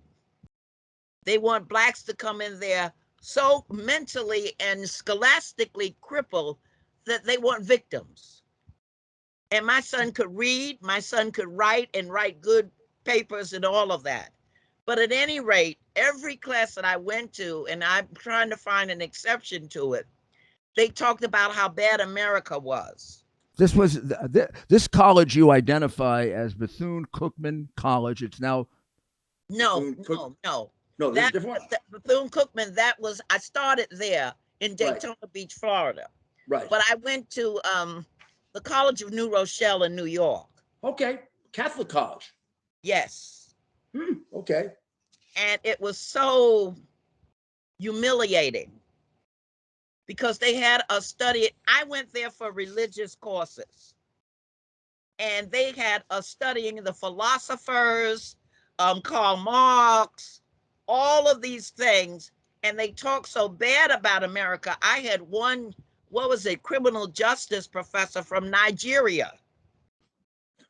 They want Blacks to come in there so mentally and scholastically crippled that they want victims. And my son could read, my son could write and write good papers and all of that. But at any rate, every class that I went to, and I'm trying to find an exception to it, they talked about how bad America was. This was this college you identify as Bethune-Cookman College. It's now no. No, that's different. Bethune-Cookman. I started there in Daytona Beach, Florida. Right. But I went to the College of New Rochelle in New York. Okay, Catholic college. Yes. Okay. And it was so humiliating because they had us study. I went there for religious courses, and they had us studying the philosophers, Karl Marx, all of these things, and they talked so bad about America. I had one, criminal justice professor from Nigeria.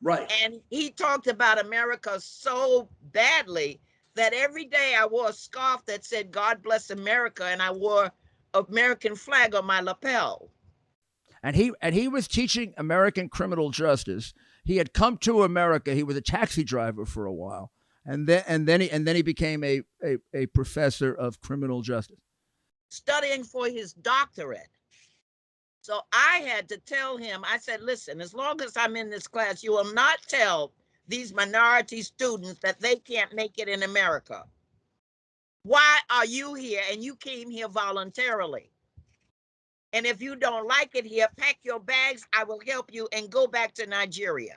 Right. And he talked about America so badly that every day I wore a scarf that said, "God bless America," and I wore an American flag on my lapel. And he was teaching American criminal justice. He had come to America. He was a taxi driver for a while. And then he became a professor of criminal justice, studying for his doctorate. So I had to tell him, I said, listen, as long as I'm in this class, you will not tell these minority students that they can't make it in America. Why are you here? And you came here voluntarily. And if you don't like it here, pack your bags. I will help you and go back to Nigeria.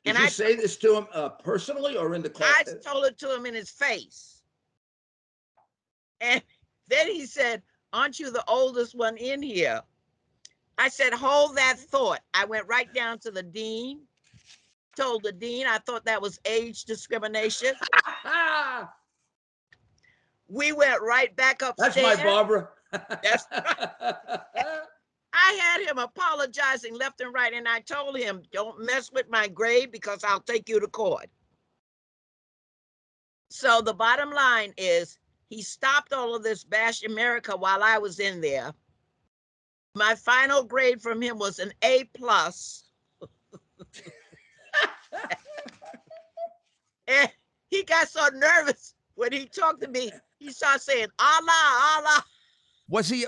Did you say this to him personally or in the class? I told it to him in his face. And then he said, aren't you the oldest one in here? I said, hold that thought. I went right down to the dean, told the dean I thought that was age discrimination. We went right back upstairs. That's my Barbara. That's right. I had him apologizing left and right, and I told him, don't mess with my grade because I'll take you to court. So the bottom line is, he stopped all of this Bash America while I was in there. My final grade from him was an A+. And he got so nervous when he talked to me. He started saying, Allah, Allah. Was he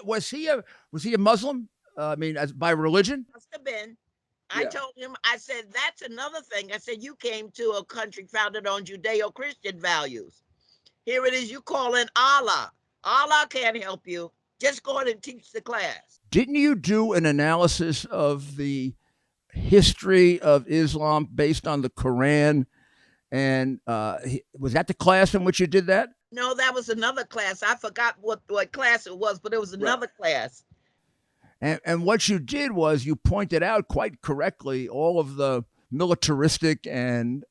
a Muslim? I mean, by religion? Must have been. I told him, I said, that's another thing. I said, you came to a country founded on Judeo-Christian values. Here it is, you calling Allah. Allah can't help you. Just go in and teach the class. Didn't you do an analysis of the history of Islam based on the Quran? And was that the class in which you did that? No, that was another class. I forgot what class it was, but it was another class. And what you did was you pointed out quite correctly all of the militaristic and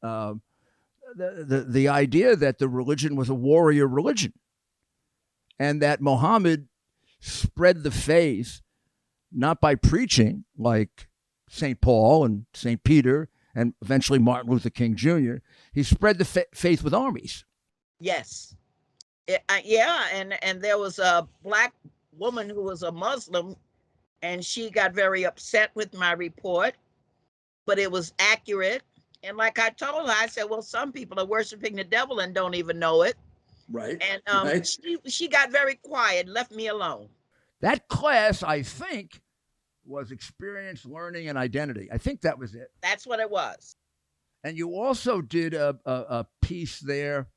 the idea that the religion was a warrior religion, and that Muhammad spread the faith not by preaching like St. Paul and St. Peter and eventually Martin Luther King Jr. He spread the faith with armies. Yes. And there was a Black woman who was a Muslim, and she got very upset with my report, but it was accurate. And like I told her, I said, well, some people are worshiping the devil and don't even know it. Right. And right. She got very quiet, left me alone. That class, I think, was experience, learning, and identity. I think that was it. That's what it was. And you also did a piece there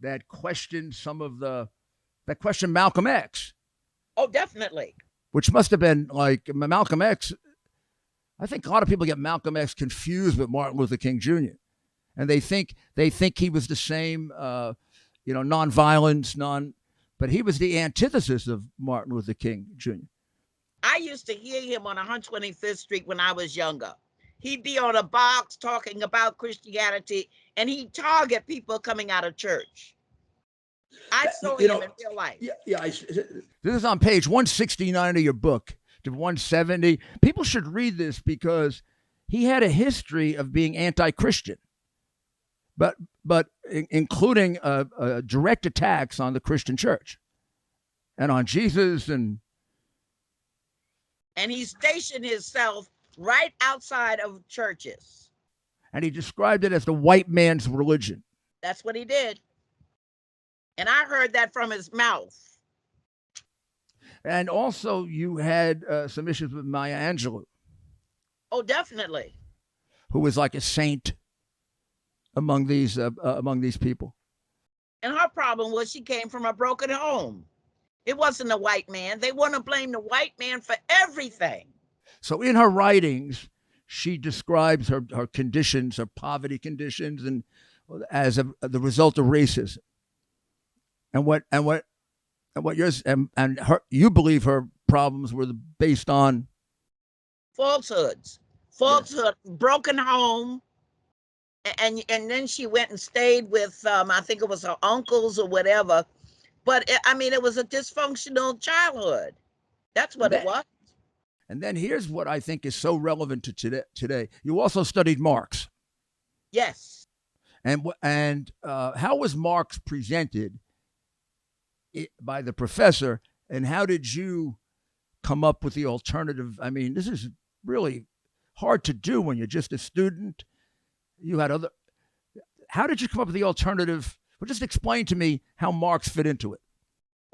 that questioned that questioned Malcolm X. Oh, definitely. Which must have been like Malcolm X. I think a lot of people get Malcolm X confused with Martin Luther King Jr. And they think he was the same, nonviolence, but he was the antithesis of Martin Luther King Jr. I used to hear him on 125th Street when I was younger. He'd be on a box talking about Christianity, and he'd target people coming out of church. I saw him in real life. This is on page 169 of your book to 170. People should read this because he had a history of being anti-Christian, but including direct attacks on the Christian church and on Jesus. And he stationed himself right outside of churches. And he described it as the white man's religion. That's what he did. And I heard that from his mouth. And also you had some issues with Maya Angelou. Oh, definitely. Who was like a saint among these people. And her problem was she came from a broken home. It wasn't a white man. They want to blame the white man for everything. So in her writings, she describes her conditions, her poverty conditions, and as the result of racism. You believe her problems were based on falsehood, broken home, and then she went and stayed with I think it was her uncles or whatever. But it was a dysfunctional childhood. That's what it was. And then here's what I think is so relevant to today. You also studied Marx. Yes. And how was Marx presented by the professor, and how did you come up with the alternative? I mean, this is really hard to do when you're just a student. How did you come up with the alternative? Well, just explain to me how Marx fit into it.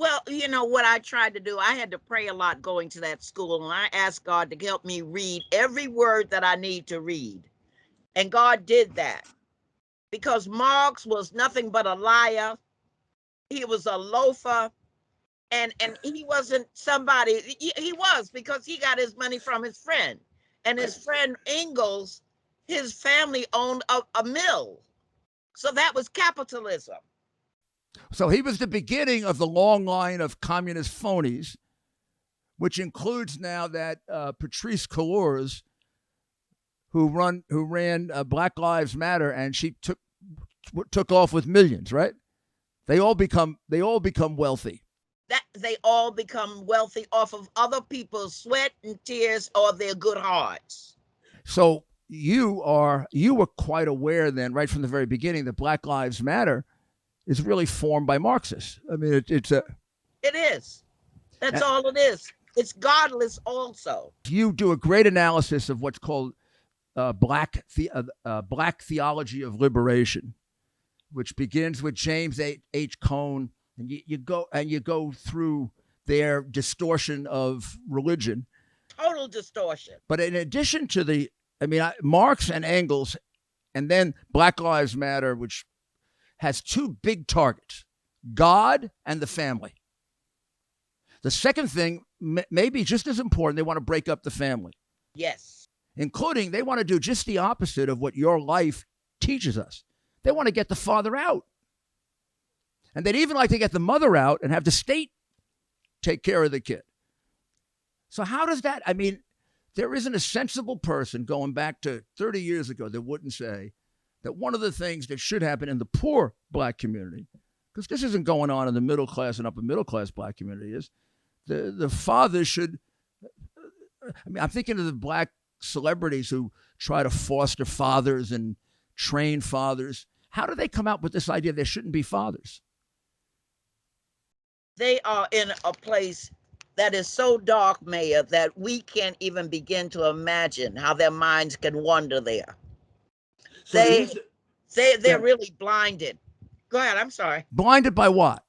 Well, you know what I tried to do? I had to pray a lot going to that school, and I asked God to help me read every word that I need to read. And God did that because Marx was nothing but a liar. He was a loafer, and he wasn't somebody. He was, because he got his money from his friend, and his friend Engels, his family owned a mill. So that was capitalism. So he was the beginning of the long line of communist phonies, which includes now that Patrice Cullors, who ran Black Lives Matter, and she took off with millions, right? They all become wealthy. That they all become wealthy off of other people's sweat and tears or their good hearts. So you were quite aware then, right from the very beginning, that Black Lives Matter is really formed by Marxists. I mean, it is. That's all it is. It's godless also. You do a great analysis of what's called black theology of liberation, which begins with James H. Cone, and you go through their distortion of religion. Total distortion. But in addition to Marx and Engels, and then Black Lives Matter, which has two big targets: God and the family. The second thing, maybe just as important, they want to break up the family. Yes. Including, they want to do just the opposite of what your life teaches us. They want to get the father out. And they'd even like to get the mother out and have the state take care of the kid. So how does that, there isn't a sensible person going back to 30 years ago that wouldn't say that one of the things that should happen in the poor Black community, because this isn't going on in the middle class and upper middle class Black community, is the father should, I'm thinking of the Black celebrities who try to foster fathers and train fathers. How do they come out with this idea there shouldn't be fathers? They are in a place that is so dark, Mayor, that we can't even begin to imagine how their minds can wander there. So they're really blinded. Go ahead, I'm sorry. Blinded by what?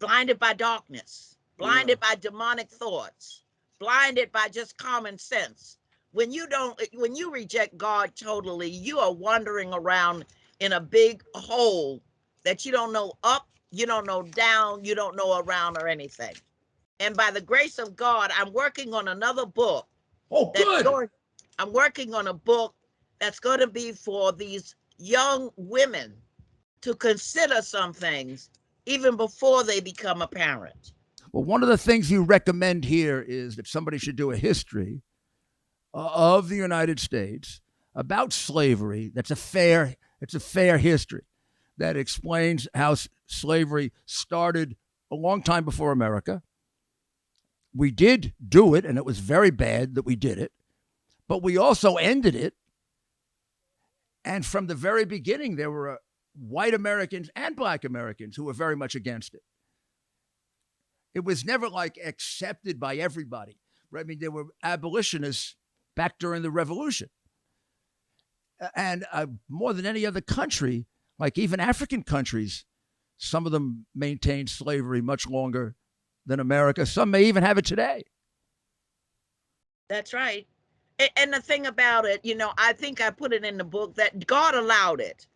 Blinded by darkness, blinded by demonic thoughts, blinded by just common sense. When you reject God totally, you are wandering around in a big hole that you don't know up, you don't know down, you don't know around or anything. And by the grace of God, I'm working on another book. Oh, good. I'm working on a book that's going to be for these young women to consider some things even before they become a parent. Well, one of the things you recommend here is that somebody should do a history of the United States about slavery. It's a fair history that explains how slavery started a long time before America. We did do it, and it was very bad that we did it, but we also ended it. And from the very beginning, there were white Americans and Black Americans who were very much against it. It was never like accepted by everybody. Right? There were abolitionists back during the Revolution. And more than any other country, like even African countries, some of them maintained slavery much longer than America. Some may even have it today. That's right. And the thing about it, I think I put it in the book that God allowed it.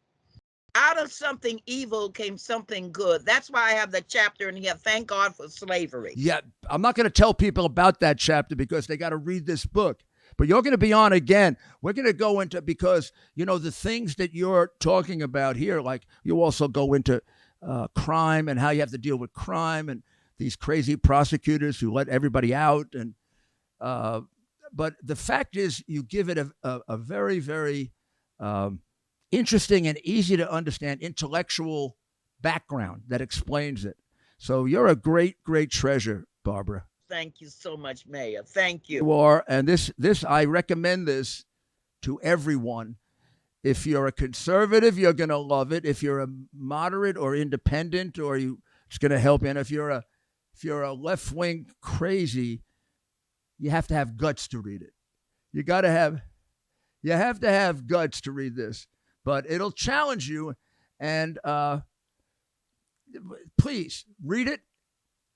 Out of something evil came something good. That's why I have the chapter in here, Thank God for Slavery. Yeah, I'm not going to tell people about that chapter because they got to read this book. But you're going to be on again. We're going to go into, because, the things that you're talking about here, like you also go into crime and how you have to deal with crime and these crazy prosecutors who let everybody out. And but the fact is, you give it a very, very interesting and easy to understand intellectual background that explains it. So you're a great, great treasure, Barbara. Thank you so much, Mayor. Thank you. You are, and this I recommend this to everyone. If you're a conservative, you're going to love it. If you're a moderate or independent, it's going to help you. And if you're a left-wing crazy, you have to have guts to read it. You have to have guts to read this, but it'll challenge you. And please read it.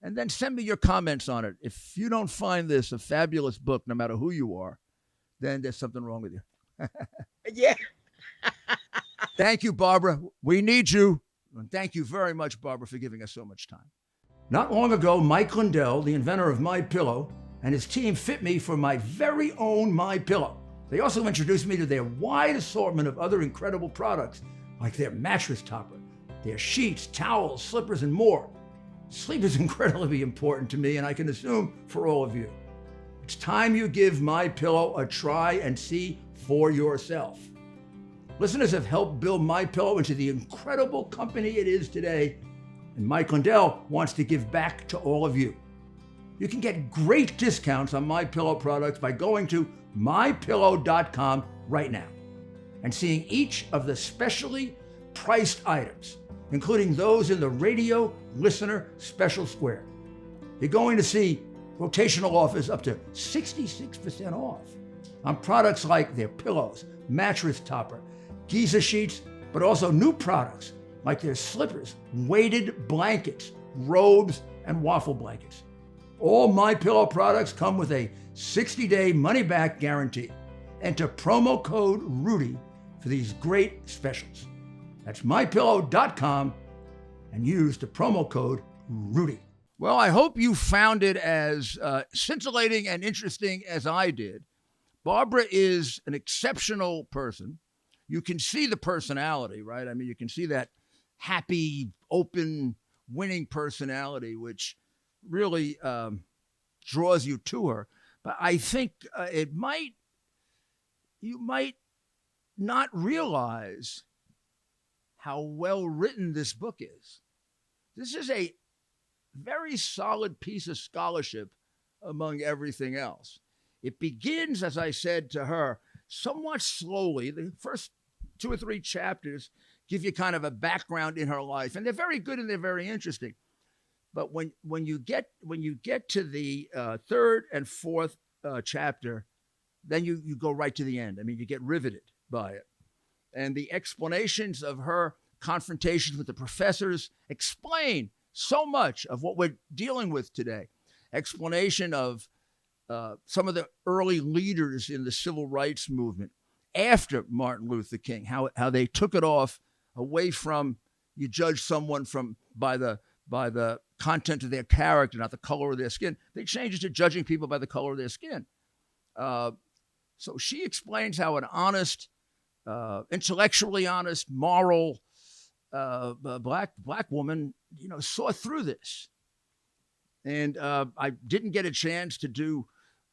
and then send me your comments on it. If you don't find this a fabulous book, no matter who you are, then there's something wrong with you. Yeah. Thank you, Barbara. We need you. And thank you very much, Barbara, for giving us so much time. Not long ago, Mike Lindell, the inventor of MyPillow, and his team fit me for my very own MyPillow. They also introduced me to their wide assortment of other incredible products, like their mattress topper, their sheets, towels, slippers, and more. Sleep is incredibly important to me, and I can assume for all of you. It's time you give MyPillow a try and see for yourself. Listeners have helped build MyPillow into the incredible company it is today, and Mike Lindell wants to give back to all of you. You can get great discounts on MyPillow products by going to mypillow.com right now and seeing each of the specially priced items, including those in the radio listener special square. You're going to see rotational offers up to 66% off on products like their pillows, mattress topper, Giza sheets, but also new products like their slippers, weighted blankets, robes, and waffle blankets. All MyPillow products come with a 60-day money-back guarantee. Enter promo code RUDY for these great specials. That's mypillow.com and use the promo code RUDY. Well, I hope you found it as scintillating and interesting as I did. Barbara is an exceptional person. You can see the personality, right? I mean, you can see that happy, open, winning personality, which really draws you to her. But I think you might not realize how well written this book is. This is a very solid piece of scholarship among everything else. It begins, as I said to her, somewhat slowly. The first 2 or 3 chapters give you kind of a background in her life, and they're very good and they're very interesting. But when you get to the 3rd and 4th chapter, then you go right to the end. I mean, you get riveted by it. And the explanations of her confrontations with the professors explain so much of what we're dealing with today. Explanation of some of the early leaders in the civil rights movement after Martin Luther King, how they took it off away from you judge someone by the content of their character, not the color of their skin. They changed it to judging people by the color of their skin. So she explains how an honest, intellectually honest, moral black woman, saw through this. And I didn't get a chance to do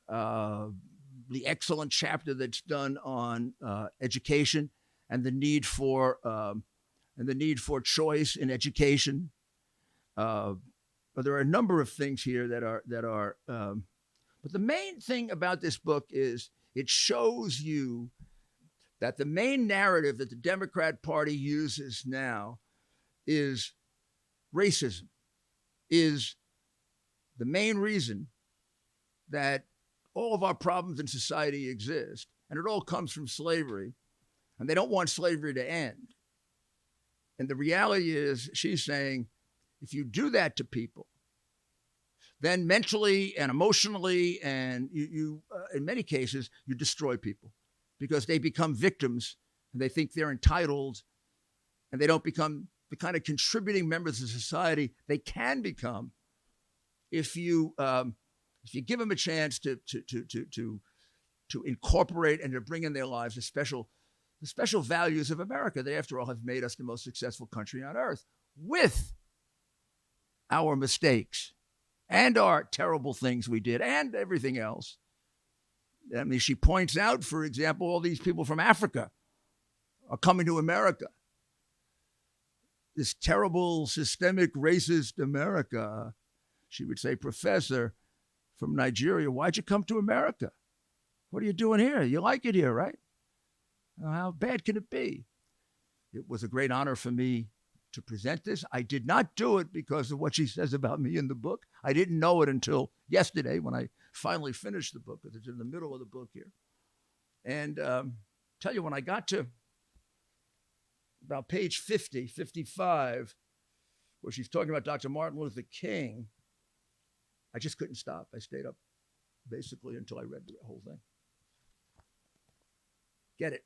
the excellent chapter that's done on education and the need for choice in education. But there are a number of things here that are. But the main thing about this book is it shows you that the main narrative that the Democrat Party uses now is racism, is the main reason that all of our problems in society exist, and it all comes from slavery, and they don't want slavery to end. And the reality is, she's saying, if you do that to people, then mentally and emotionally, and you in many cases, you destroy people because they become victims and they think they're entitled, and they don't become the kind of contributing members of society they can become if you give them a chance to incorporate and to bring in their lives the special values of America. They, after all, have made us the most successful country on earth, with our mistakes and our terrible things we did and everything else. I mean, she points out, for example, all these people from Africa are coming to America. This terrible, systemic, racist America. She would say, Professor from Nigeria, why'd you come to America? What are you doing here? You like it here, right? How bad can it be? It was a great honor for me to present this. I did not do it because of what she says about me in the book. I didn't know it until yesterday when I finally finished the book, because it's in the middle of the book here. And tell you, when I got to about page 50, 55, where she's talking about Dr. Martin Luther King, I just couldn't stop. I stayed up basically until I read the whole thing. Get it?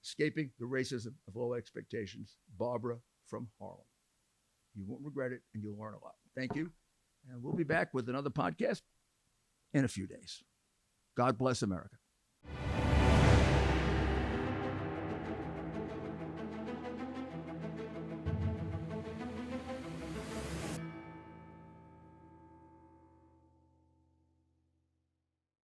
Escaping the Racism of Low Expectations, Barbara from Harlem. You won't regret it, and you'll learn a lot. Thank you. And we'll be back with another podcast in a few days. God bless America.